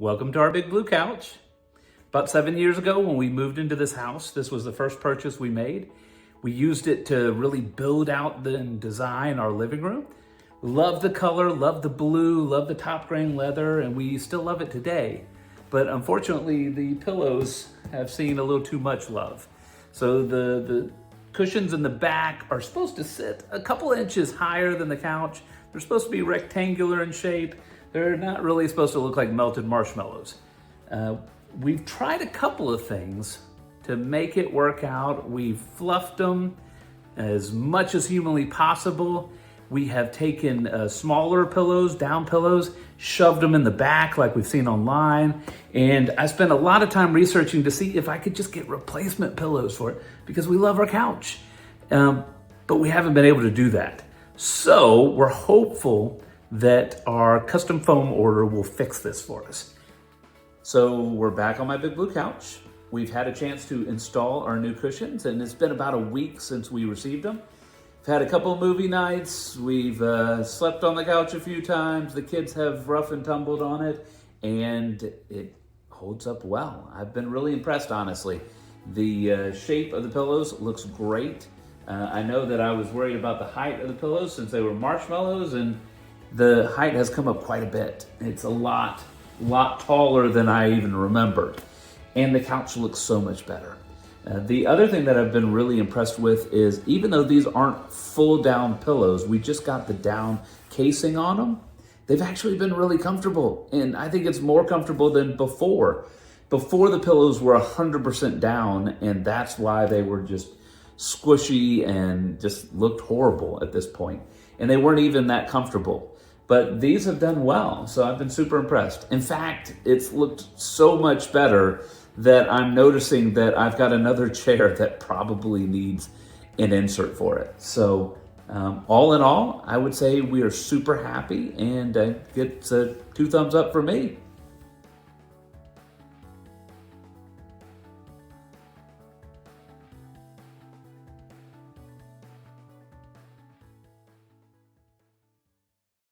Welcome to our big blue couch. About 7 years ago when we moved into this house, this was the first purchase we made. We used it to really build out and design our living room. Love the color, love the blue, love the top grain leather, and we still love it today. But unfortunately, the pillows have seen a little too much love. So the cushions in the back are supposed to sit a couple inches higher than the couch. They're supposed to be rectangular in shape. They're not really supposed to look like melted marshmallows. We've tried a couple of things to make it work out. We've fluffed them as much as humanly possible. We have taken smaller pillows, down pillows, shoved them in the back like we've seen online. And I spent a lot of time researching to see if I could just get replacement pillows for it because we love our couch. But we haven't been able to do that. So we're hopeful that our custom foam order will fix this for us. So we're back on my big blue couch. We've had a chance to install our new cushions, and it's been about a week since we received them. We've had a couple of movie nights. We've slept on the couch a few times. The kids have rough and tumbled on it, and it holds up well. I've been really impressed, honestly. The shape of the pillows looks great. I know that I was worried about the height of the pillows since they were marshmallows, and the height has come up quite a bit. It's a lot taller than I even remembered. And the couch looks so much better. The other thing that I've been really impressed with is even though these aren't full down pillows, we just got the down casing on them. They've actually been really comfortable. And I think it's more comfortable than before. Before the pillows were 100% down, and that's why they were just squishy and just looked horrible at this point. And they weren't even that comfortable. But these have done well, so I've been super impressed. In fact, it's looked so much better that I'm noticing that I've got another chair that probably needs an insert for it. So all in all, I would say we are super happy, and it's 2 thumbs up for me.